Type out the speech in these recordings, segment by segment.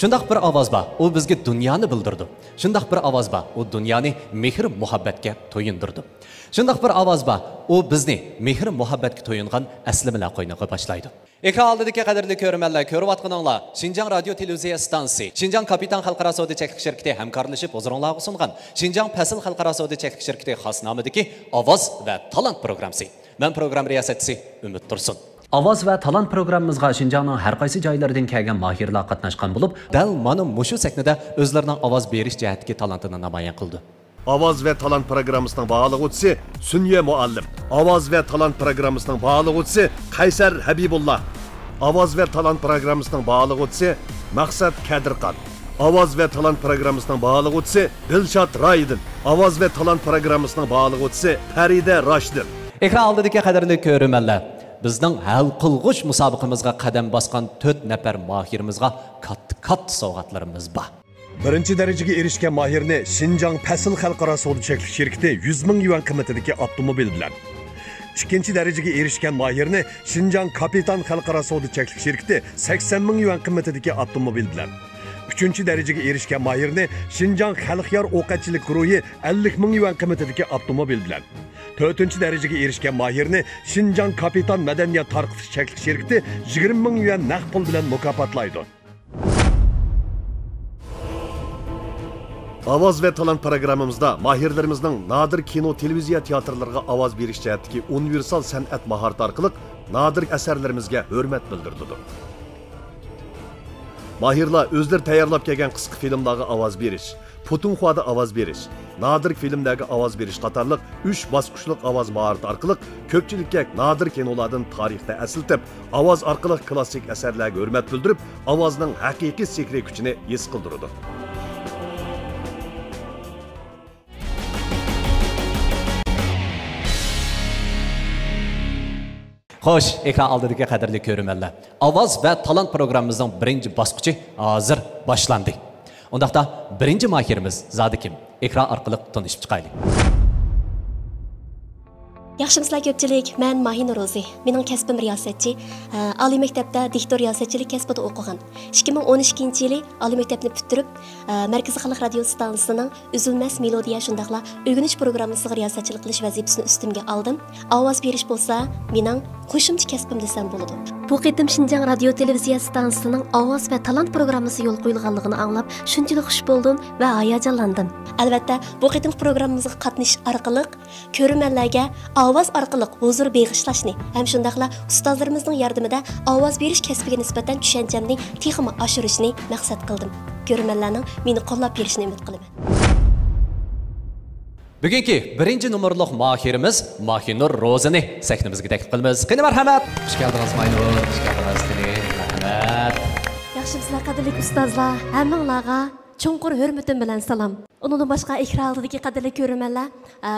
Shundaq bir ovoz bor, u bizga dunyoni bildirdi. Shundaq bir ovoz bor, u dunyoni mehr muhabbatga to'yindirdi. Shundaq bir ovoz bor, u bizni mehr muhabbatga to'yingan asli bilan qo'yniga boshlaydi. Ekran oldidagi qadrli ko'rmanlar, ko'rayotganinglar Xinjiang radio televiziya stansiyasi, Xinjiang Kapitan xalqaro savdo cheklik shirkati hamkorlashib o'zinglarga sungan Xinjiang Fasl xalqaro savdo cheklik shirkati xos nomidagi Ovoz va talant programmasi. Men program riyosatchisi Umid Tursun. Ovoz va talant programmamizga Xinjiangning har qaysi joylaridan kelgan mohirlar qatnashgan bo'lib, dal mana mushu sahnada o'zlarining ovoz berish jihatidagi talantini namoyon qildi. Ovoz ve talant programmasının bağlıqçısı Sünye Muallim. Ovoz ve talant programmasının bağlıqçısı Qaysar Habibullah. Ovoz ve talant programmasının bağlıqçısı Maqsad Kadirqan. Ovoz ve talant programmasının bağlıqçısı Dilshod Raydin. Ovoz ve talant programmasının bağlıqçısı Farida Rashdin. Ekran oldidagi qadrli ko'rmanlar, bizning hal qilg'uch musobaqamizga qadam bosgan 4 nafar mohirimizga katta sovg'atlarimiz bor. Birinchi darajaga erishgan mohirni Xinjiang Fasl xalqaro savdo cheklik shirkati 100 ming yuan qiymatidagi avtomobil bilan. Ikkinchi darajaga erishgan mohirni Xinjiang Kapitan xalqaro savdo cheklik shirkati 80 ming yuan qiymatidagi avtomobil bilan. Üçüncü darajaga erishgan mohirni Xinjiang xalqaro o'qatchilik guruhi 50 ming yuan qiymatidagi avtomobil bilan. To'rtinchi darajaga erishgan mohirni Xinjiang Kapitan madaniyat tarqitish cheklik shirkati 20 ming yuan naqd pul bilan mukofotlaydi. Ovoz ve talant programımızda mahirlerimizden nadir kino, televiziya teatrlarına ovoz berish jihatidagi universal san'at maharati orqali nadir asarlarimizga hurmat bildirdi. Mahirlar o'zlari tayyorlab kelgan qisqa filmlarga ovoz berish, Putunxo'da ovoz berish, nadir filmlarga ovoz berish qatorliq 3 bosqichlik ovoz maharati orqali ko'pchilikka nadir kinolardan tarixda asiltib, ovoz orqali klassik asarlarga hurmat bildirib, ovozning haqiqiy sehriy kuchini his qildirdi. Xo'sh, ekran oldidagi qadrli ko'rmanlar, ovoz va talant programmamizning birinchi bosqichi hozir boshlandi. Undaqda birinchi mohirimiz zodi kim? Ekran orqali tanishib chiqaylik. Yaxshimizlar ko'pchilik, men Mahin Ro'zi. Mening kasbim riyosatchi. Oliy maktabda diktor riyosatchilik kasbida o'qigan. 2012-yili oliy maktabni bitirib, Markaziy xalq radio stansiyasining Uzilmas melodiya shundaqla o'rganish programmasiga riyosatchilik qilish vazifasini ustimga oldim. Ovoz berish bo'lsa, mening qo'shimcha kasbim desam bo'ladi. Bu qitim Xinjiang radio televiziya stansiyasining ovoz va talant programmasi yo'l qo'yilganligini anglab, shunchalik xush bo'ldim va hayajonlandim. Albatta, bu qitim programmamizga qatnashish orqali ko'rmanlarga ovoz orqali huzur beg'ishlashni ham shundaqla ustozlarimizning yordamida ovoz berish kasbiga nisbatan tushanchamni texmi oshirishni maqsad qildim. Ko'rmanlarning meni qo'llab berishini umid qilaman. Bugungi birinchi nomerliq mohirimiz Mahinur Ro'zini sahnamizga taklif qilamiz. Qani marhamat. Xush keldingiz Mahinur. Xush keldingiz. Marhamat. Yaxshimizlar qadrli ustozlar, hammanglarga chunqur hurmatim bilan salom. Undan boshqa ekran oldidagi qadrli ko'rmanlar,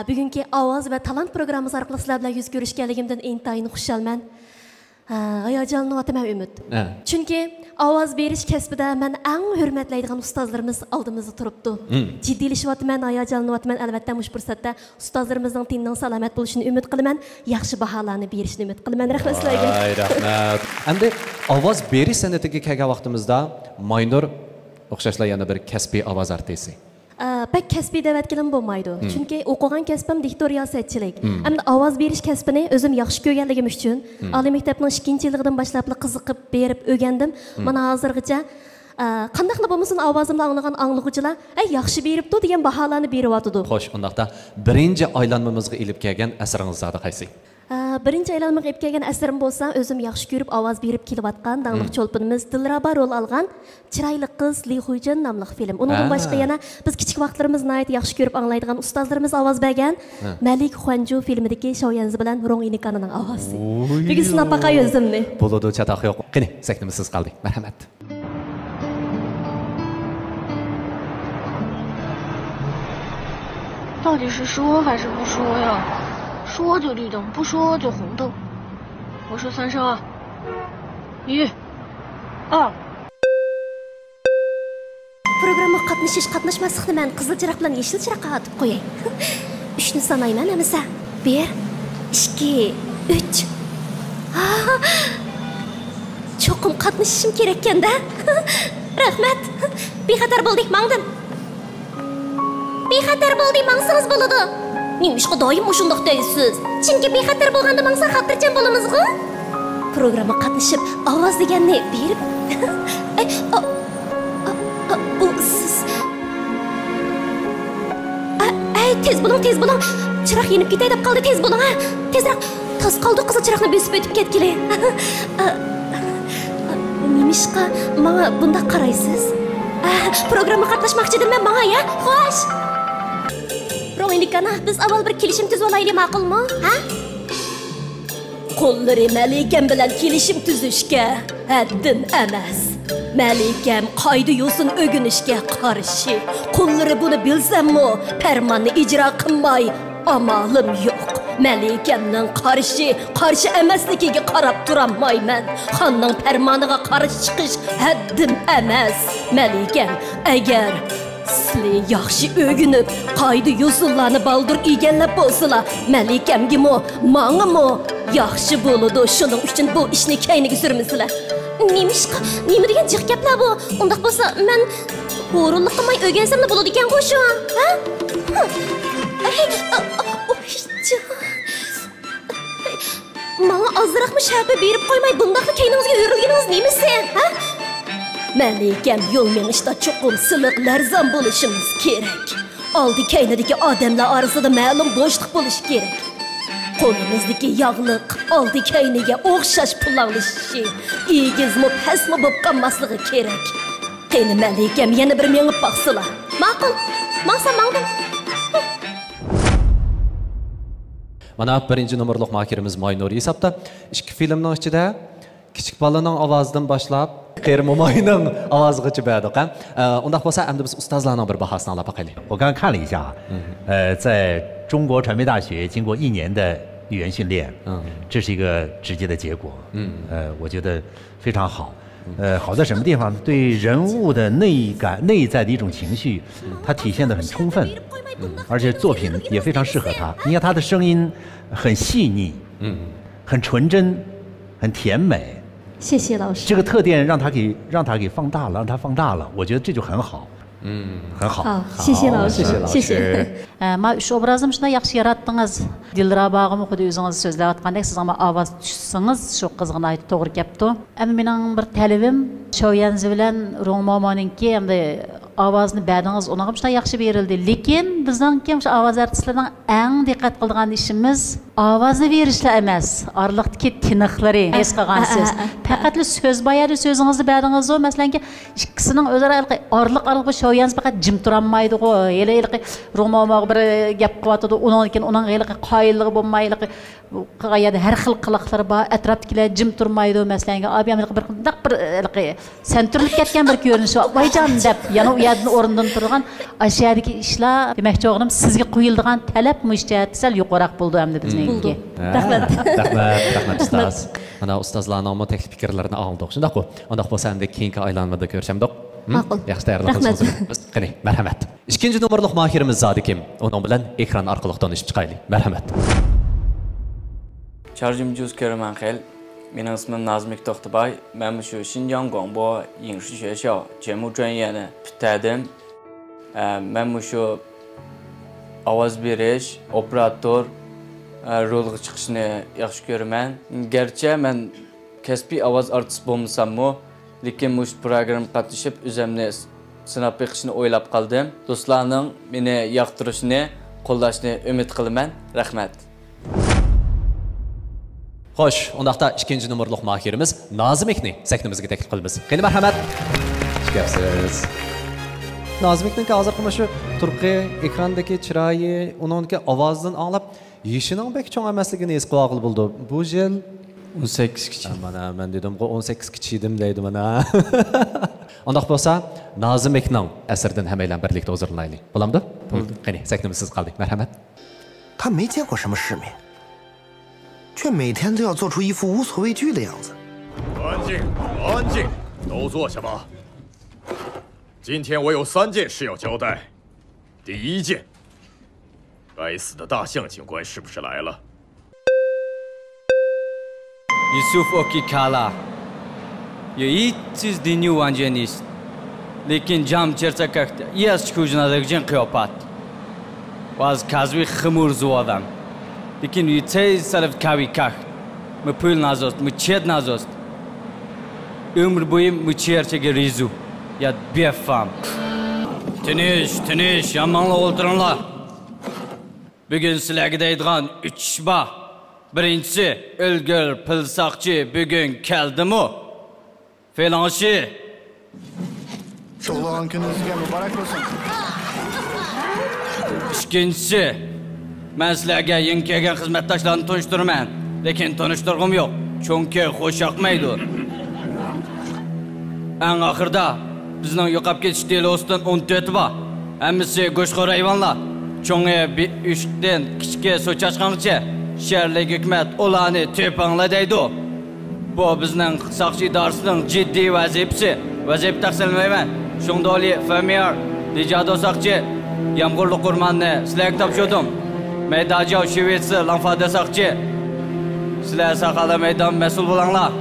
bugungi ovoz va talant programmasi orqali sizlar bilan yuz ko'rishganligimdan intayin xushalman. Hayajonlanaman Umid. Chunki ovoz berish kasbida men eng hurmatlaydigan ustozlarimiz oldimizda turibdi. Jiddiylashyapman, hayajonlanaman. Albatta, mush fursatda ustozlarimizning tinning salomat bo'lishini umid qilaman, yaxshi baholarni berishini umid qilaman. Rahmat sizlarga. Rahmat. Endi ovoz berish san'atiga kelgan vaqtimizda Maynur o'xshashlar yana bir kasbiy ovoz artisti. Pek kasbiy da'vatkilim bo'lmaydi. Chunki o'qigan kasbim diktor riyosatchilik. Hamda ovoz berish kasbini o'zim yaxshi ko'rganligim uchun oliy maktabning 2-yilidan boshlab qiziqib berib o'rgandim. Mana hozirgacha qanday qilib bo'lmasin ovozimni anglagan anglag'uvchilar yaxshi beribdi degan baholarni beryapti. Xo'sh, undaqda birinchi aylanmamizga ilib kelgan asringiz zodi qaysi? Birinchi aylanmaga ib kelgan asrim bo'lsa, o'zim yaxshi ko'rib ovoz berib kelayotgan dangliq cho'lpinimiz Dilraba rol olgan Chiroyli qiz Li Huyjin nomli film. Undan boshqa yana biz kichik vaqtlarimiz nihoyat yaxshi ko'rib anglaydigan ustozlarimiz ovoz bergan Malik Xuanju filmidagi Shoyanzi bilan Rong Inikanining ovozi. Bugun sinapaqa o'zimni. Bo'ladi, chatoq yo'q. Qani, sahnamizsiz qoldik. Marhamat. 到底是说还是不说呀？说就绿灯，不说就红灯。我说3声啊，1、2。 Programma qatnashmaslikni men qizil chiroq bilan yeshil chiroqqa atib qo'yay. 3 ni sanayman amisa. 1, 2, 3. Cho'qim qatnashishim kerak ekanda. Rahmat. Bexatar bo'ldik, mangdim. Bexatar bo'ldik, mangsangiz bo'ladi. Nimishqa doim o'shundoq deysiz? Chunki bexatar bo'lganda mangsa xotirjam bo'lamiz-ku. Programma qatnashib, ovoz deganni berib. Bu siz. Tez bo'ling. Chiroq yenib ketay deb qoldi, tez bo'ling, ha. Tezroq. Toz qoldi, qizil chiroqni bosib o'tib ketgili. Nimishqa menga bunda qaraysiz? Programma qatnashmoqchidim men menga, ya? Xo'sh. Ro'ynikana, biz avval bir kelishim tuzib olaylik, ma'qulmi? Ha? Qo'llari Malikam bilan kelishim tuzishga haddim emas. Malikam qoida yo'sin o'rganishga qarshi. Qo'llari buni bilsammi, farmonni ijro qilmay amalim yo'q. Malikamning qarshi emasligiga qarab turolmayman. Xonning farmoniga qarshi chiqish haddim emas. Malikam, agar sizlar yaxshi o'rganib, qoida yo'sinlarni baldur egallab bo'lsalar, Malikamgimi, mangimi yaxshi bo'ladi. Shuning uchun bu ishni keyniga surmisizlar. Nima degan jiq gaplar bu? Undaq bo'lsa, men o'rinli qilmay o'rgansam bo'ladi ekan-ku shu, ha? Menga ozroqmi sharpa berib qo'ymay, bundaqni keynimizga o'rilganimiz nemisan, ha? Malikam yo'l menishda cho'qim siliqlarzam bo'lishimiz kerak. Oldi keynidagi odamlar orasida ma'lum bo'shliq bo'lishi kerak. Qo'limizdagi yog'liq oldi keyniga o'xshash pullanglishi, egizmi pasmi bo'lib qolmasligi kerak. Qani Malikam yana bir mengib baqsila. Ma'qul. Maqsam. Mana birinchi nomerlik makirimiz Maynur Isapda ikki filmning ichida kichik bolaning ovozidan boshlab Qeri Momayning ovozigacha berdik. Undaq bo'lsa, endi biz ustozlarning bir bahosini olib boqaylik. 我刚看了一下，在中国传媒大学经过1年的语言训练，这是一个直接的结果，我觉得非常好。好在什么地方？对人物的内在的一种情绪，它体现得很充分，而且作品也非常适合他。你看他的声音很细腻，很纯真，很甜美。谢谢老师。这个特点让他给放大了，让他放大了，我觉得这就很好。很好。好，谢谢老师，谢谢。Ma şu obrazım şuna yaxşı yarattınız. Dilrabağımı xuddi özünüz sözləyətqandək siz ama avaz düşsünüz, şu qızğın aytı doğru gəpdi. Ama mening bir tələbim Şoyanzi bilan Romamoninki hamda avazını bədiniz ona şuna yaxşı verildi. Lekin bizning şu avaz artistlərinin ən diqqət qıldıgan işimiz avazı verişlə emas, arlıqdakı tiniqləri es qılğansız. Faqatlı söz bayadı sözünüzü bədiniz o. Məsələn ki, ikisinin özara arlıq Şoyanzi faqat jim turanmaydı o. Elə Romamog bir gap qıvatıdı. Onun qayıllığı bulmaydı. Qayada hər xil qılaqları var. Ətrafdakilar jim turmaydı. Məsələn ki, abi bir sentürlük ketken bir görünüş var. Vaycan dep, yana uyadın orundan turgan aşağıdaki işler demekçi oğlum sizge qoyulduğan talep müştəhət sel yuqaraq buldu hem de bizninki. Rahmat. Rahmat ustaz. Ana ustazlarning təklif fikirlərini aldık. Şundaq o. Ondaq bolsa endi keyinki aylanmada görüşəmdik. Ma'qul. Yaxşı tayyorlanmışsınız. Qani, mərhəmət. İkinci nomerlik mahirimiz zadi kim? Onun bilan ekran orqali tanışıb çıxaylik. Mərhəmət. Çarjımcuz Kerman Xel. Benim ismim Nazmik Toxtubay. Ben şu Şinjan Guangbo 影视学校节目专业的 bitirdim. Ben şu ovoz berish, operator rolga chiqishni yaxshi ko'raman. Gerçi men kasbiy ovoz artist bo'lmasam-mu, lekin bu program qatnashib o'zimni sinab beqishni o'ylab qoldim. Do'stlarning meni yoqtirishini, qo'llashni umid qilaman. Rahmat. Xo'sh, undaqda ikinci nomerlik mahirimiz Nazimikni sahnimizga taklif qilamiz. Qani marhamat. Gapsiz. Nazimikning hozir shu turqi ekrandagi chiroyi, uningki ovozidan anglab, yeshining bek cho'ng emasligini his qilib bo'ldi. Bu yil 18 kichik. Mana men dedim-ku 18 kichidim deydi mana. Undaq bo'lsa, Nazimikning asridan hammaylar birlikda huzurlanaylik. Bo'lamdi? Bo'ldi. Qani, sahnimizsiz qoldik. Marhamat. 他没见过什么世面，却每天都要做出一副无所畏惧的样子。安静，安静，都坐下吧。今天我有3件事要交代。第一件，该死的大象警官是不是来了？ Yusuf Okikala. Ya hiç dinliyorsunuz. lekin jam chersakakda есть кужнадагжин қиёпат. Ваз казви хмур зуадам. Lekin yutay sarf kavi kak. Mı pul nazost, mı çed nazost. Ömür boyu mı çerçege rizu. Ya befam. Tiniş, yamanla oldurunlar. Bugün sizlerge deydiğen 3 bah. Birincisi, Ölgür Pılsakçı bugün keldi mi? Felanşı. Çoğulan gününüzge mübarek olsun. İkincisi, ben sizlerge yeni kelgen hizmetdaşlarını tanıştırmayın. Lekin tanıştırgım yok. Çünkü hoş akmaydı. En ahırda, bizden yoqab ketiş değil olsun 14 bah. Hemisi goşqor hayvanlar. Çoğu bir 3'ten kichke soç açqanıca. Şerlik hükümet olanı tüpanla deydi. Bu bizden sakçı idaresinin ciddi vazifesi. Vazif taksilmeymen. Şundoli Femiyar, Dicado sakçı, Yamgurlu kurmanını sizlerge tapşırdım. Meydacı Şivitsi, Lanfade sakçı. Sizler sakalı meydan mesul bulanlar.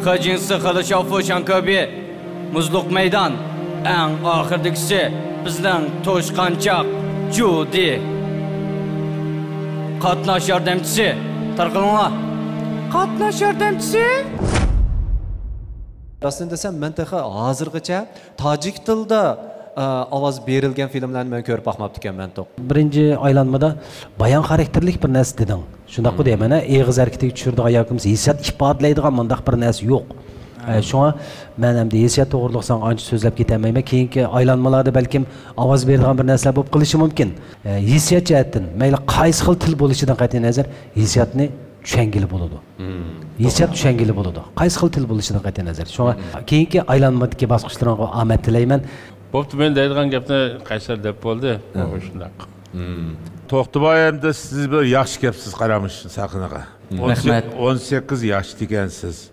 Hıcinsi Kılıçofu Şanköbi, Muzluk meydan. En ahırdikisi bizden Toşkançak, Cudi. Qatnaş yardımcısı. Tarqılınlar. Qatnaş yardımcısı. Aslında desem menteqa hozirgacha tojik tilida ovoz berilgan filmlarni men ko'rib boqmabdi ekanman to'q. Birinci aylanmada bayan karakterlik bir narsa dedin. Şundaq deyman, eg'iz harakatiga tushirdigan yoki hissiyat ifodalaydigan mundaq bir narsa yo'q. Şuna men ham hissiyat to'g'riliqsan ancha so'zlab ketamayman. Keyingi aylanmalarda balkim ovoz beradigan bir narsalar bo'lib qolishi mumkin. Hissiyat jihatdan mayli qaysi xil til bo'lishidan qat'iy nazar hissiyatni tushangili bo'ladi. Hissiyat tushangili bo'ladi. Qaysi xil til bo'lishidan qat'iy nazar. Şuna keyingi aylanmadagi bosqichlarimga omad tilayman. Bo'pti, men deydigan gapni Qaysar deb bo'ldi. Shundaq. To'xtabay endi siz bir yaxshi gapsiz qaramışsınız Sakınaga. 18 yoshda ekansiz.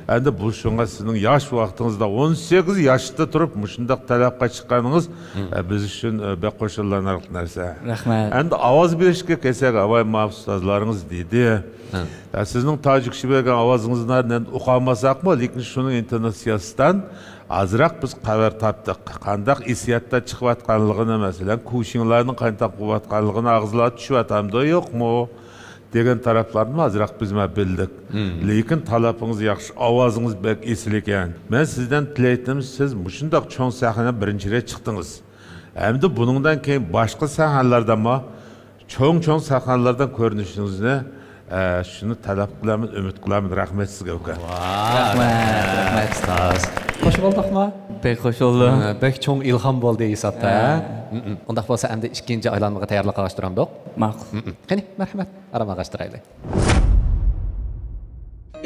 Endi bu şunga sizning yosh vaqtingizda 18 yoshda turib shundaq talabga chiqqaningiz biz uchun bek qo'shillanarli narsa. Rahmat. Endi ovoz berishga kelsak, avay ustozlaringiz dedi. Sizning tojikcha bergan ovozingizni o'qimasak-mı, lekin shuning intonatsiyasidan azroq biz xabar topdik. Qandaq hissiyatda chiqayotganligini, masalan, kushinglarning qanday qilayotganligini og'izlar tushyapti yo'qmi degan taraflarni azroq biz bildik. Lekin talabingiz yaxshi, ovozingiz bek esil ekan. Men sizdan tilaydim, siz shundoq cho'ng sahnaga birinchi rет chiqdingiz. Endi buningdan keyin boshqa sahnalardanmi cho'ng sahnalardan ko'rinishingizni shuni talab qilaman, umid qilaman. Rahmat sizga uka. Rahmat ustoz. Xush bo'ldingmi? Bek xush bo'ldim. Bek cho'ng ilhom bo'ldi hisobda. Undaq bo'lsa endi ikkinchi aylanmaga tayyorlik qilishtiramdiq. Ma'qul. Qani, marhamat. Aramag'ashtiraylik.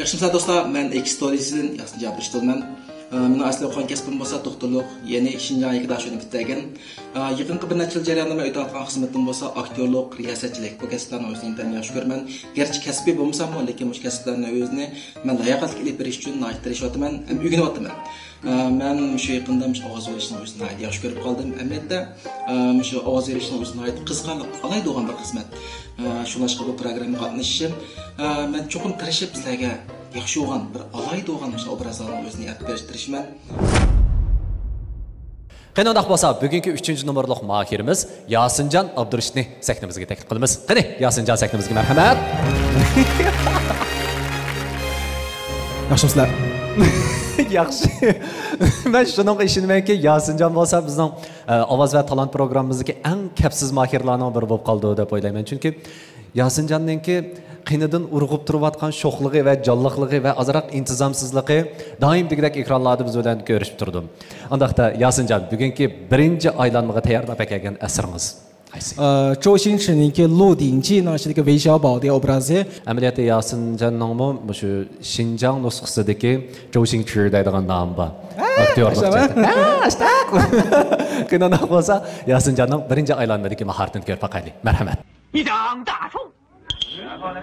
Yaxshimisiz do'stlar, men X-Stories'dan Yasin Jabrishdolman. Mening asli o'qigan kasbim bo'lsa doktorlik, ya'ni Xinjiang Yigdash universitetidan. Yaqinqi bir necha yil jarayonida men o'tayotgan xizmatim bo'lsa aktyorlik, riyosatchilik. Bu kasblarni o'zimdan yaxshi ko'raman. Garchi kasbiy bo'lmasam, lekin bu kasblarni o'zini men layoqatli qilib berish uchun tirishayapman, o'rganyapman. Men shu yaqinda ovoz berishni o'zini yaxshi ko'rib qoldim. Albatta, shu ovoz berishni o'zini qiziqarli olaydigan bir xizmat. Shunlashqa bu programmaga qatnashishim, men cho'qim tirishib sizlarga yaxshi bo'lgan bir olaydigan obrazlarni o'zini aytib berishtirishman. Qani undaq bo'lsa, bugungi 3-numorliq mohirimiz Yasinjon Abdurishidni sahnamizga taklif qilamiz. Qani, Yasinjon sahnamizga marhamat. Yaxshimisizlar? Yaxshi. Men shuning ishonamanki, Yasinjon bo'lsa bizning ovoz va talant programmamizdagi eng kapsiz mohirlarning biri bo'lib qoldi deb o'ylayman. Chunki Yasinjonningki qinidan urg'ib turayotgan sho'xligi va jonliqligi va azroq intizomsizligi doim degidek ekranlarda biz bilan ko'rishib turdim. Undaqda Yasinjon, bugungi birinchi aylanmaga tayyorlab kelgan asringiz qaysi? 周星驰ninki 鹿鼎记呢是这个韦小宝的 obrazi. Amaliyotda Yasinjonningmi shu Xinjiang nusxasidagi 周星驰deydigan nom bor. Aktyorlik. Qani bo'lsa, Yasinjonning birinchi aylanmadagi mahoratini ko'rib boqaylik. Marhamat. 一张大树，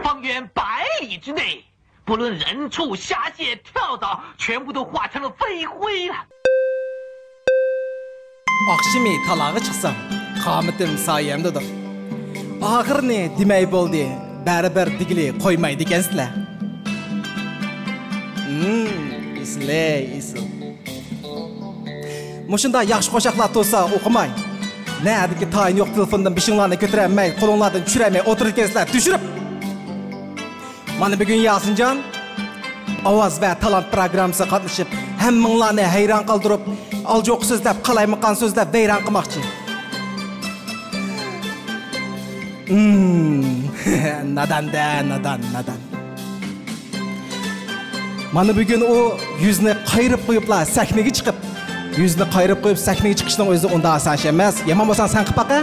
方圆100里之内，不论人畜虾蟹跳蚤，全部都化成了飞灰了。 Akşimi talağı çıksam, kamatim sayemdedir. Ahırını demey boldu, beraber digili koymaydı kensler. Isle. Muşunda yaxşı qoşaqlar to'sa o'qimay. Nədiki tayin yo'q telefondan bishinglarni ko'tarolmay, qo'linglardan tushirmay o'tirgansizlar, tushirib. Mana bugun Yasinjon ovoz va talant programmasiga qatnashib, hammanglarni hayron qoldirib, aljoq so'zlab, qalaymaqan so'zlab vayron qilmoqchi. Nadan. Mana bugun u yuzni qayirib qo'yiblar, sahnaga chiqib. Yüzünü qayırıb qoyub sahnaga chiqishning o'zi unda oson ish emas. Yomon bo'lsan san qilib baqa.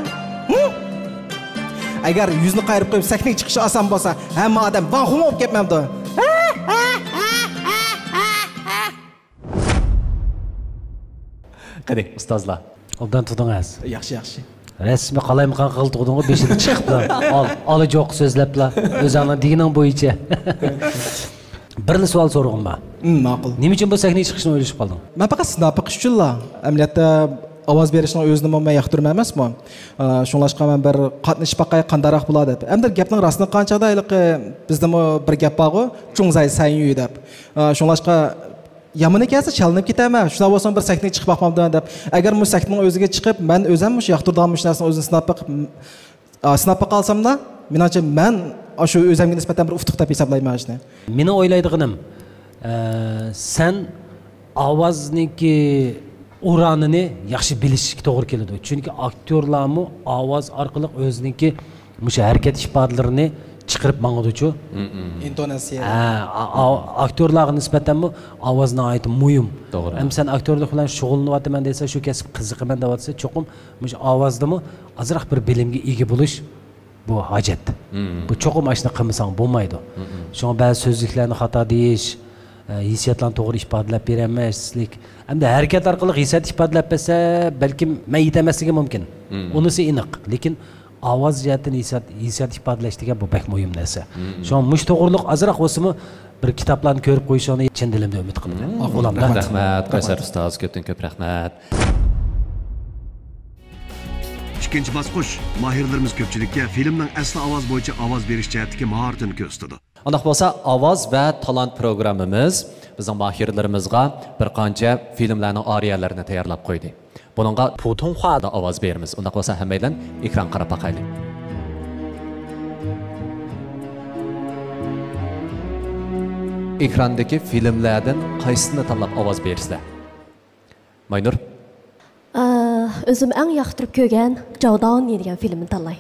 Agar yüzünü qayirib qoyub sahnaga chiqishi oson bo'lsa, hamma odam van xum olib ketmamdi. Qani, ustozlar. Obdan tudingiz. Yaxshi. Rasmi qalaymaqan qildiqdingmi, beshida chiqibdi. Ol jo'q so'zlablar. O'zingning dining bo'yicha. Bir savol so'rag'imman. Ma'qul. Nima uchun bu sahnaga chiqishni o'ylashib qolding? Men faqat sinab o'qish uchunla. Amaliyotda ovoz berishning o'zini men yoqtirmayman emasmi? Shunlashqa men bir qatnashib baqay qandaroq bo'ladi deb. Endi gapning rostini qanchada bizda bir gap bor-ku, Chungzay Sanyu deb. Shunlashqa yamini kelsa chalinib ketaman. Shuna bo'lsa bir sahnaga chiqib baqmamdan deb. Agar bu sahnaning o'ziga chiqib, men o'zim shu yoqtirgan narsani o'zini sinab qolsamda, menimcha men shu o'zimga nisbatan bir uftuq deb hisoblayman shuni. Meni o'ylaydiganim, sen ovozniki uranini yaxshi bilishga to'g'ri keladi. Chunki aktyorlarmi ovoz orqali o'ziniki musha harakat ifodalarini chiqarib mang'udichu. Intonatsiya. Aktyorlarga nisbatan ovozga oid muhim. To'g'ri. Ham sen aktyorlik bilan shug'ullanyapman desa, shu kasb qiziqaman desa, cho'qim musha ovozdami azroq bir bilimga ega bo'lish bu hojat. Bu cho'qim ashna qilmasang bo'lmaydi. Shunga ba'zi so'zliklarni xato deyish, hissiyotlarni to'g'ri ifodalab berolmaslik, hamda harakat orqali hissiyot ifodalab bersa, balkim men yetamasligi mumkin. Unisi aniq, lekin ovoz jihatdan hissiyot ifodalash degan bu bak muhim narsa. Shunga mush to'g'riliq azroq o'simi bir kitoblarni ko'rib qo'yishini chin dilimda umid qilaman. Rahmat, Qaysar ustoz, ko'p rahmat. İkinci basqush mahirlarimiz ko'pchilikka filmning asli ovoz bo'yicha ovoz berish jihatdagi mahoratini ko'rsatdi. Undaq bo'lsa, ovoz va talant programmamiz bizning mahirlarimizga bir qancha filmlarning ariyalarini tayyorlab qo'ydi. Buningga putonxoda ovoz beramiz. Undaq bo'lsa, hammalar ekran qarab boqaylik. Ekrandagi filmlardan qaysini tanlab ovoz bersizlar? Maynur? Özüm eng yoqtirib ko'rgan Jawdan degan filmni tanlay.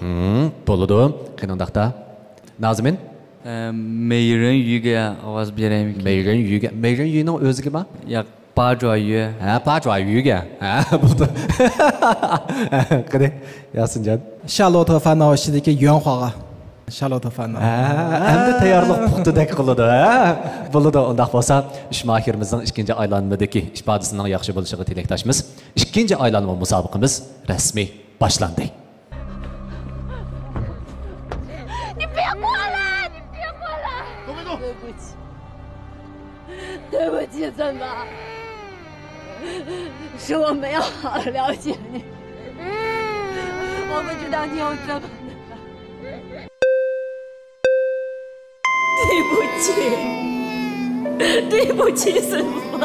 Bo'ladi. Qandoqda? Nazimin? Meyrin Yuga ovoz beraymi? Meyrin Yuning o'zigimi? Yo'q, Ba Zhuai Yu. Ba Zhuai Yuga. Bo'ldi. Qani, Yasinjon. Shalota Fano ishidagi Yuanhuaga. Shalota Fano. Endi tayyorlik puxtadek qiladi. Bo'ladi. Undaq bo'lsa, ish mahirimizning ikkinchi aylanmadagi ifodasining yaxshi bo'lishiga tilakdoshmiz. İkinci aylanma musobaqamiz rasmiy boshlandi. 你别过来！你别过来！动没动？对不起，尊宝，是我没有好好了解你，我不知道你有这么对不起，孙芳。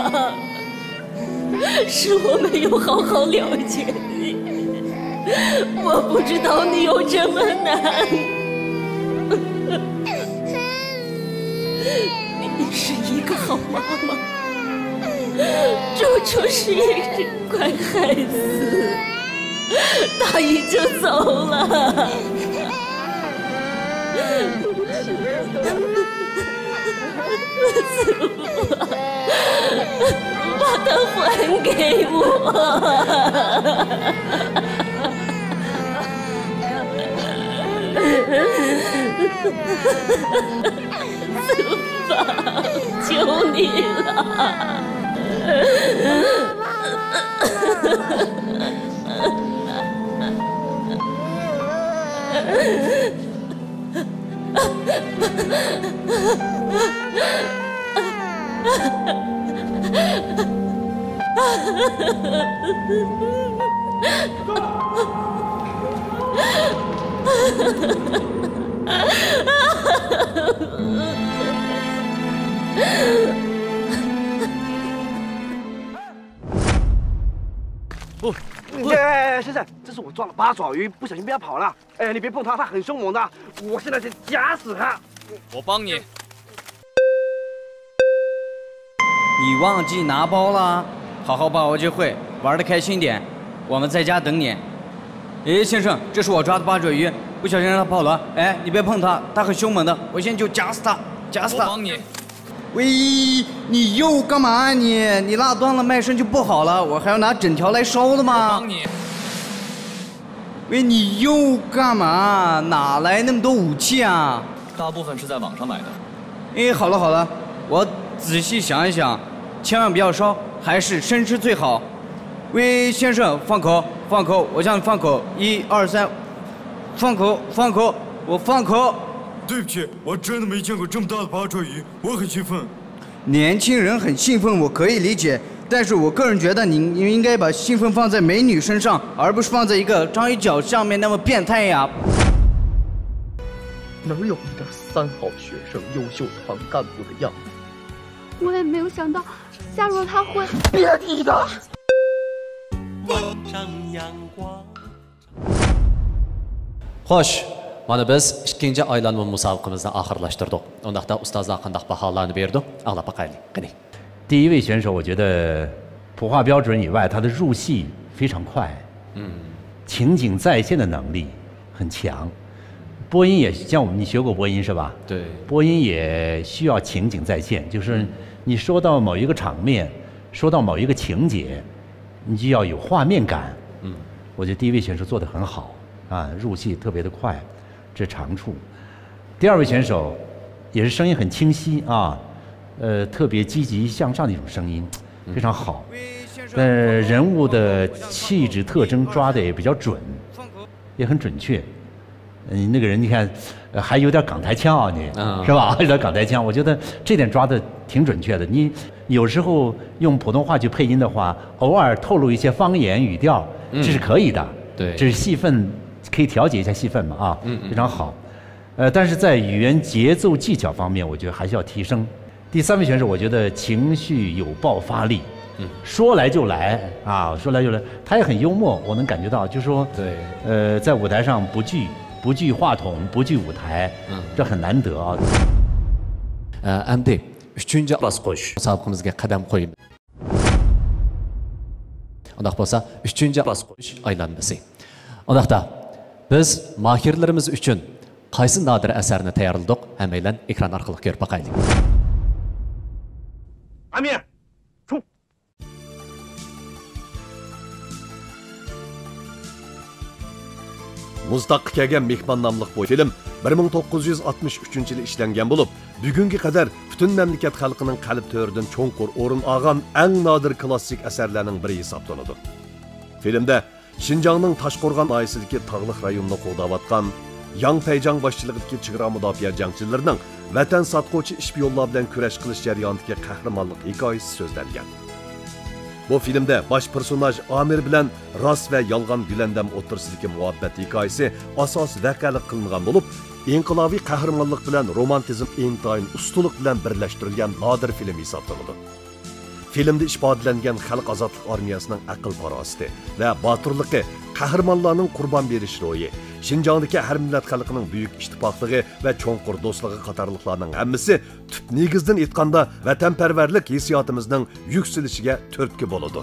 是我没有好好了解你，我不知道你有这么难。你是一个好妈妈，猪猪是一只乖孩子，大姨就走了。把它还给我。孙芳，求你了。先生，这是我抓了八爪鱼，不小心被它跑了。哎，你别碰它，它很凶猛的。我现在得夹死它。我帮你。你忘记拿包了？好好把握机会，玩得开心点。我们在家等你。哎，先生，这是我抓的八爪鱼，不小心让它跑了。哎，你别碰它，它很凶猛的，我现在就夹死它，夹死它。我帮你。喂，你又干嘛你拉断了卖身就不好了，我还要拿整条来烧的吗？我帮你。喂，你又干嘛？哪来那么多武器啊？大部分是在网上买的。哎，好了好了，我仔细想一想，千万不要烧，还是生吃最好。喂，先生，放口，放口，我让你放口，1、2、3，放口，放口，我放口。对不起，我真的没见过这么大的八爪鱼，我很兴奋。年轻人很兴奋，我可以理解，但是我个人觉得你应该把兴奋放在美女身上，而不是放在一个章鱼脚上面那么变态呀。哪有一点3好学生、优秀团干部的样子？我也没有想到，加入了他会。别提他。Xo'sh, mana biz ikkinchi aylanma musobaqamizni oxirlashtirdik. Undaqda ustozlar qanday baholarni berdi? Anglab boqaylik. Qani. 第一位选手，我觉得普化标准以外，他的入戏非常快，情景再现的能力很强。播音也像你学过播音是吧？对。播音也需要情景再现，就是你说到某一个场面，说到某一个情节，你就要有画面感。我觉得第一位选手做得很好啊，入戏特别的快，这是长处。第二位选手也是声音很清晰啊，特别积极向上的一种声音，非常好。人物的气质特征抓的也比较准，也很准确。那个人你看，还有点港台腔啊，你是吧？有点港台腔，我觉得这点抓的挺准确的。你有时候用普通话去配音的话，偶尔透露一些方言语调，这是可以的。对，这是戏份，可以调节一下戏份嘛啊，非常好。但是在语言节奏技巧方面，我觉得还是要提升。第三位选手，我觉得情绪有爆发力，说来就来啊，说来就来。他也很幽默，我能感觉到，就是说，对，在舞台上不惧话筒，不惧舞台，这很难得啊。Endi 3-chi bosqich musobaqamizga qadam qo'yib. Undaq bo'lsa, 3-chi bosqich aylanmasi. Undaqda biz mahirlarimiz uchun qaysi nodir asarni tayyorladik? Hammanglar ekran orqali ko'rib boqaylik. Amin, 총. Muzdaqqa kelgan mehmon nomli bu film 1963-yili ishlangan bo'lib, bugunga qadar butun mamlakat xalqining qalb to'ridan cho'nqur o'rin olgan eng nodir klassik asarlarning biri hisoblanadi. Filmda Şinjanning Toshqo'rg'on noyasidagi tog'liq rayonni qo'g'dayotgan Yang Taijang boshchiligidagi chegara mudofaa jangchilarining vatan sotquvchi ishpiyonlar bilan kurash qilish jarayonidagi qahramonlik hikoyasi so'zlangan. Bu filmda bosh personaj Amir bilan rost va yolg'on Gulandam o'rtasidagi muhabbat hikoyasi asos vaqalik qilingan bo'lib, inqilobiy qahramonlik bilan romantizm intayin ustulik bilan birlashtirilgan nodir film hisoblanadi. Filmda ifodalangan xalq ozodlik armiyasining aql farosati va botirligi, qahramonlarning qurbon berish ro'yi, Şinjandagi har millat xalqining buyuk ittifoqligi va cho'nqur do'stligi qatorliqlarning hammasi tub negizdan aytganda vatanparvarlik hissiyotimizning yuksalishiga turtki bo'ladi.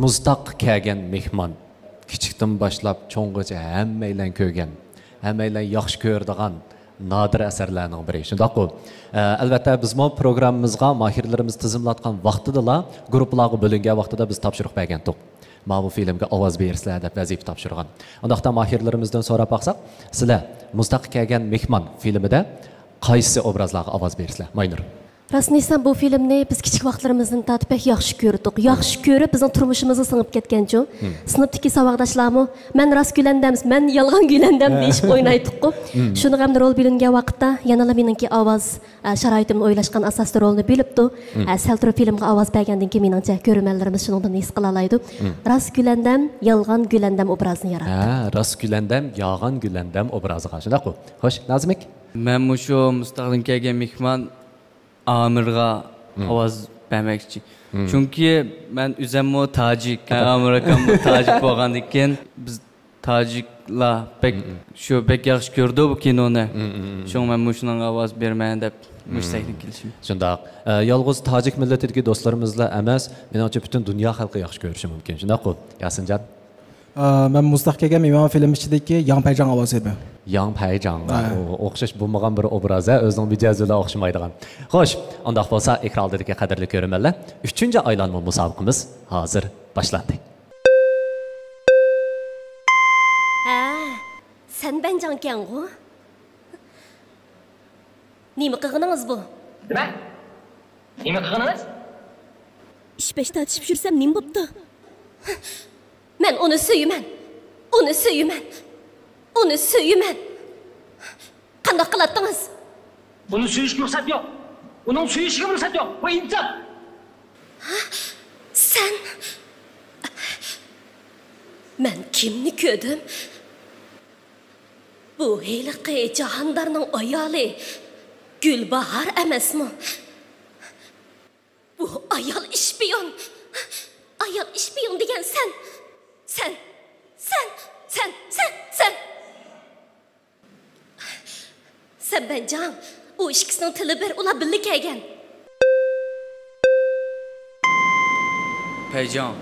Muzdaq kelgan mehmon, kichikdan boshlab cho'ng'icha hammanglar ko'rgan, hammanglar yaxshi ko'radigan nodir asarlarning biri. Shundaqku, albatta biz bu programmamizga mahirlarimiz tizimlatgan vaqtida guruhlarga bo'lingan vaqtida biz topshiriq bergandik. Mana bu filmga ovoz bersizlar deb vazifa topshirgan. Undaqda mahirlarimizdan so'rab baqsaq, sizlar Muzdaq kelgan mehmon filmida qaysi obrazlarga ovoz bersizlar? Maynur. Rasmiy bu filmni biz kichik vaqtlarimizdan tortib pek yaxshi ko'rdik. Yaxshi ko'rib bizning turmushimizga singib ketgan-ku. Sinfdagi saboqdoshlarmi, men rost gülandam, men yolg'on gülandam deyishib o'ynaydik-ku. Shuni ham rol bilingan vaqtda yanala meningki ovoz sharoitimni o'ylashgan asosli rolni bilibdi. Sal turib filmga ovoz bergandan keyin meningcha ko'rmanlarimiz shundan his qila oladi. Rost gülandam, yolg'on gülandam obrazini yaratdi. Rost gülandam, yolg'on gülandam obraziga. Shundaqku. Xo'sh, Nazimik? Men shu Muzdaqdan kelgan mehmon Amirga ovoz bermekçi. Çünkü ben üzerime Tacik, Amerikamda Tacik bo'lgandan keyin biz Taciklar pek şu pek yaxshi ko'rdi bu kinoni. Şoň men muşundan ovoz bermayin deb müştakdan kelishim. Shundaq. Yolg'iz Tojik millatidagi do'stlarimizla emas, menimcha butun dunyo xalqi yaxshi ko'rishi mumkin. Shundaq-ku, Yasinjon. Men Mustaq kelgan Imom film ichidagi Yang Payjang ovoz berdim. Yang Payjang. O'xshash bo'lmagan bir obraz, o'zining mijozida o'xshamaydigan. Xo'sh, undaq bo'lsa, ekrandagi qadrli ko'rmanlar, 3-aylanma musobaqamiz hozir boshlandi. Sen ben cankengu. Nima qilganingiz bu? Nima? Nima qilganingiz? İş beşte atışıp jursam nima bo'pti? Men onu söyümen. Onu söyümen. Onu söyümen. Qanday qilatdingiz? Bunu suyishga ruxsat yo'q. Uning suyishiga ruxsat yo'q. Bu inson. Sen men kimni ko'rdim? Bu heliqi Jahandarning ayoli Gulbahar emasmi? Bu ayol ishpiyon. Ayol ishpiyon degan sen. Sen bencan, o ikkisining tili bir, ular birga kelgan. Peyjon,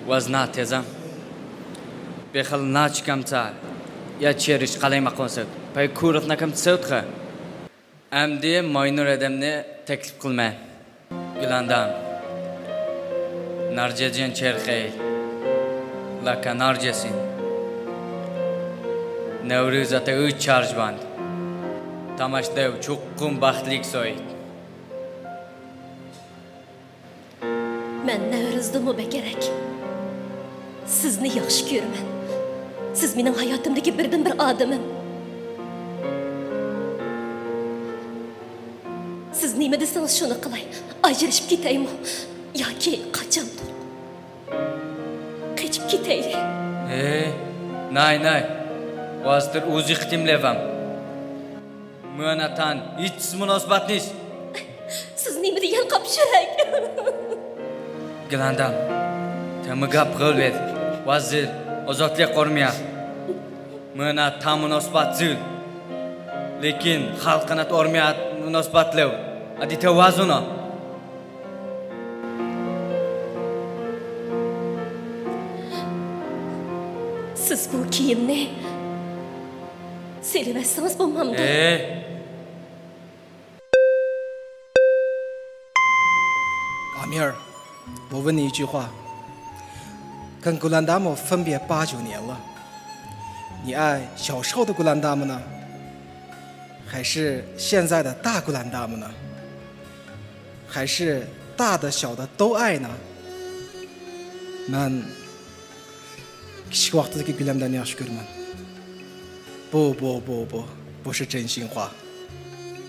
vazna tezam. Bexil nachkamta. Ya cherish qalayma qonsak. Pay ko'rutna kam tsotqa. Amdi maynur adamni taklif qilma. Gulandam. Narjajan cherqay. Laka narjasin. Nevruzata 3 charjband. Tamashdev chuqqum baxtlik so'yid. Men Navruzdimi bekerak. Sizni yaxshi ko'raman. Siz mening hayotimdagi birdan bir odamim. Siz nima desangiz shuni qilay. Ajrashib ketaymi yoki qachondir qochib ketaylik. Nay. Vazdir o'zi ixtimlevam. Muanatan hiç münasebetiniz. Siz nima degan qopshirak? Gulandam, tamagap qilib vazir ozodlik qo'rmaya. Mana tam munosabatsiz. Lekin xalqinat o'rmiyat munosabatlar. Adi tavazuna. Siz bu kiyimni sevmezseniz bo'lmamdi. Amir，我问你一句话，跟古兰达姆分别8、9年了，你爱小时候的古兰达姆呢，还是现在的大古兰达姆呢？还是大的小的都爱呢？Men kichik vaqtdagi gulamdan yaxshi ko'raman.不是真心话。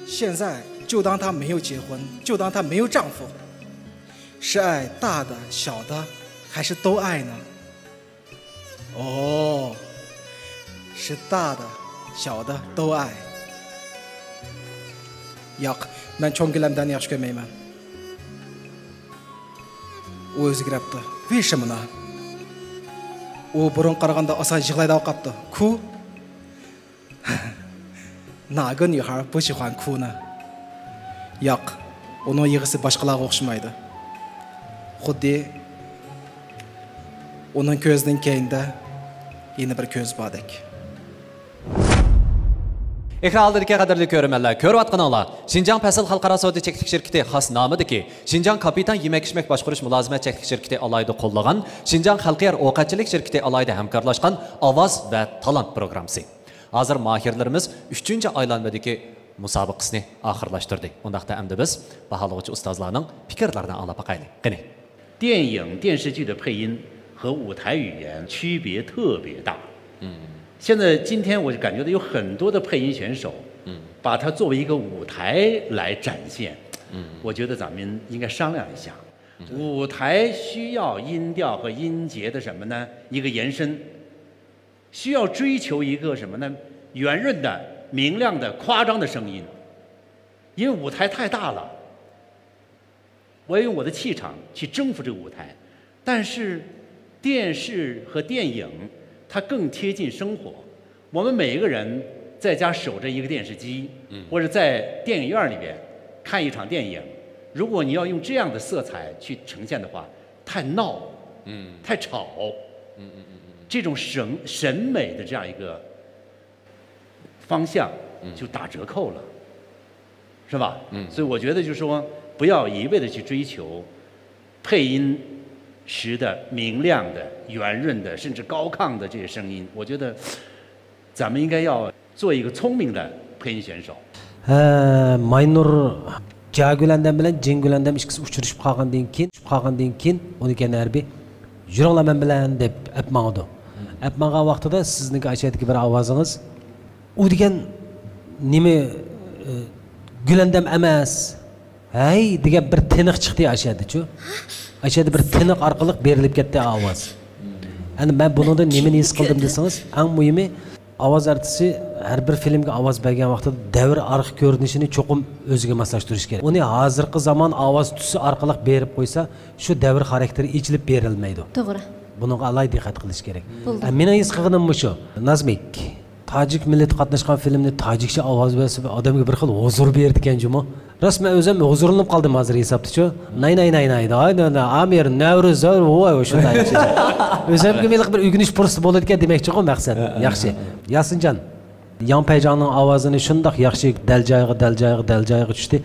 现在就当他没有结婚，就当他没有丈夫。是爱大的、小的，还是都爱呢？哦，是大的、小的都爱。Yo'q, men cho'ng gulamdan yaxshi ko'rmayman. U o'zgaribdi. 为什么呢？ u burun qaraganda oson yig'layda qolibdi. Ku? 哪个女孩不喜欢哭呢？ Yo'q, uning yig'isi boshqalarga o'xshamaydi. Xuddi uning ko'zining keyinda yana bir ko'z bordek. Ekrandagi qadrli ko'rmanlar, ko'rayotganinglar Şinjan Pasil Xalqaro savdo cheklik shirkati xos nomidagi Şinjan Kapitan yemak-ichmak boshqarish mulozimat cheklik shirkati alayda qo'llagan Şinjan Xalqaro ovqatchilik shirkati alayda hamkorlashgan ovoz va talant programmasi. Hozir mohirlarimiz 3-aylanmadagi musobaqasini oxirlashtirdi. Undaqda endi biz baholovchi ustozlarning fikrlaridan anglab boqaylik. Qani. 电影、电视剧的配音和舞台语言区别特别大。现在今天我就感觉到有很多的配音选手，把它作为一个舞台来展现。我觉得咱们应该商量一下，舞台需要音调和音节的什么呢？一个延伸，需要追求一个什么呢？圆润的、明亮的、夸张的声音，因为舞台太大了。我要用我的气场去征服这个舞台。但是电视和电影它更贴近生活，我们每一个人在家守着一个电视机，或者在电影院里边看一场电影，如果你要用这样的色彩去呈现的话，太闹，太吵，这种审美的这样一个方向就打折扣了，是吧？所以我觉得就是说，不要一味的去追求配音时的明亮的、圆润的，甚至高亢的这些声音。我觉得咱们应该要做一个聪明的配音选手。Maynur Jagülandam bilan Jengülandam ikkisi uchrashib qolgandan keyin uni yana harbiy "Yuringlar men bilan" deb apmag'di. Apmagan vaqtida sizniki aytayotgan bir ovozingiz u degan nima Gülandam emas. Hay degan bir tiniq chiqdi aytadi-chu. Aytadi bir tiniq orqali berilib ketdi ovoz. Endi men bundan nimani his qildim desangiz, eng muhimi ovoz artisti har bir filmga ovoz bergan vaqtida davr arx ko'rinishini cho'qim o'ziga moslashtirish kerak. Uni hozirgi zamon ovoz tusi orqali berib qo'ysa, shu davr xarakteri ichilib berilmaydi. To'g'ri. Bunga alohida diqqat qilish kerak. Meni his qilganim shu. Nazmik tojik millati qatnashgan filmni tojikcha ovoz bersa odamga bir xil huzur berdi ekan-jumi. Rasman o'zim huzurinib qoldim hozir hisobda-chu. Nay. Amir, Navruz, voy shunday. O'zimga meliq bir o'rganish fursati bo'ladi ekan demoqchi-ku maqsad. Yaxshi. Yasinjon, Yanpayjonning ovozini shundoq yaxshi dal joyiga tushdi.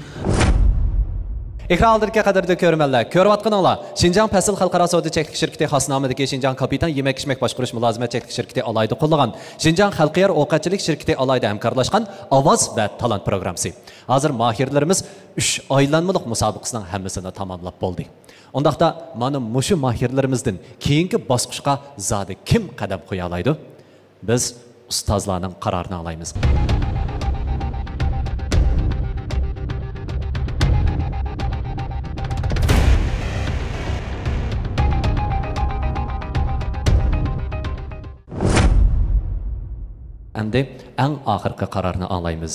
Ekran aldırki qadarda ko'rmanlar. Ko'rayotganinglar Şinjan Pasil Xalqaro savdo cheklik shirkati xosnomidagi Şinjan Kapitan yemak ichmak boshqarish mulozimat cheklik shirkati alayda qo'llagan Şinjan Xalqiyar ovqatchilik shirkati alayda hamkorlashgan ovoz va talant programmasi. Hozir mahirlarimiz 3 aylanmalik musobaqasining hammasini tamomlab bo'ldi. Undaqda mana mushu mahirlarimizdan keyingi bosqichga zodi kim qadam qo'ya oladi? Biz ustozlarning qarorini olaymiz. Endi eng oxirgi qarorni anglaymiz.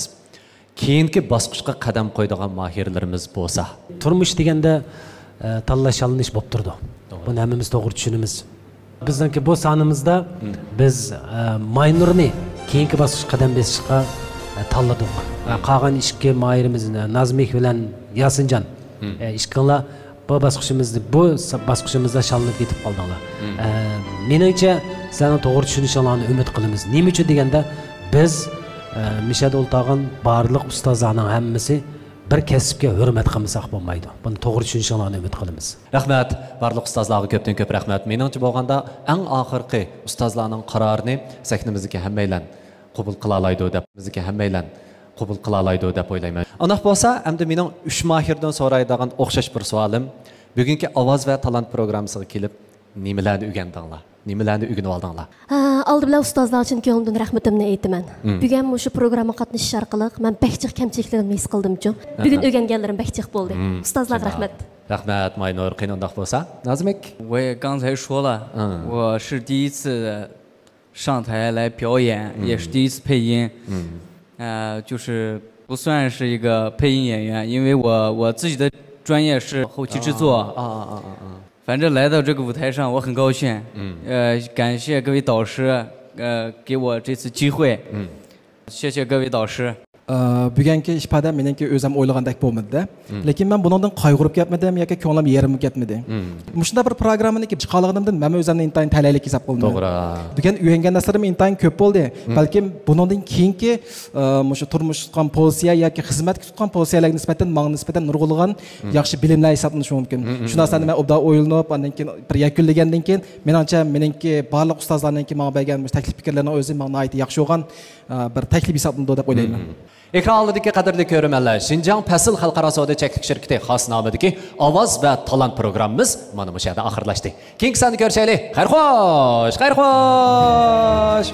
Keyingi bosqichga qadam qo'yadigan mahirlarimiz bo'lsa, turmush deganda tanlash olinish bo'lib turdi. Buni hammamiz to'g'ri tushunamiz. Bizningki bu sonimizda biz Maynurni keyingi bosqichga qadam bosishga tanladik. Qolgan ikki mahirimiz Nazmik bilan Yasinjon. Ishqinglar bu bosqichimizda shalinib ketib qoldinglar. Meningcha seni to'g'ri tushunishinglarni umid qilamiz. Nima uchun deganda biz Mishada o'ltag'an barliq ustozlarning hammasi bir kasbga hurmat qilmasak bo'lmaydi. Buni to'g'ri tushunishinglarni umid qilamiz. Rahmat, barliq ustozlarga ko'p rahmat. Meningcha bo'lganda eng oxirgi ustozlarning qarorini sahnimizga hammaylar qabul qila oladi deb o'ylayman. Aniq bo'lsa, endi mening 3 mahirdan so'raydigan o'xshash bir savolim, bugungi ovoz va talant programmasiga kelib nimalarni o'rgandinglar? Nimalarni o'rganib oldinglar? Aldı bilan ustozlar uchun ko'nglimdan rahmatimni aytaman. Bugun shu programma qatnashish orqali men bakchiq kamchiliklarimni his qildim-chu. Bugun o'rganganlarim bakchiq bo'ldi. Ustozlarga rahmat. Rahmat, Maynur. Qanday bo'lsa? Nazmik? 我也刚才说了，我是第一次上台来表演，也是第一次配音。就是不算是一个配音演员，因为我自己的专业是后期制作。反正来到这个舞台上，我很高兴。感谢各位导师，给我这次机会。谢谢各位导师。 bugungi ifade meniki o'zim o'ylagandek bo'lmadi. Lekin men bundan qayg'urib ketmadim yoki ko'nglim yerimib ketmadi. Shunda bir programmani chiqarganimdan men o'zimni intayin talaylik hisob qildim. To'g'ri. Bugun o'rgangan narsarim intayin ko'p bo'ldi. Balki bundan keyingi shu turmush tutgan pozitsiya yoki xizmat tutgan pozitsiyalarga nisbatan menga nisbatan nurg'ulg'an yaxshi bilimlar hisoblanishi mumkin. Shu narsani men obda o'ylanib, undan keyin bir yakunlagandan keyin menimcha meniki barliq ustozlarniki menga bergan taklif fikrlarning o'zi menga yaxshi bo'lgan bir taklif hisoblanadi deb o'ylayman. Ekran oldidagi qadrli ko'rmanlar, Şinjan Pasil Xalqaro savdo cheklik shirkati xos nomidagi ovoz va talant programmamiz mana bu yerda oxirlashdi. Keyingi sonni ko'rishaylik. Xayr xo'sh!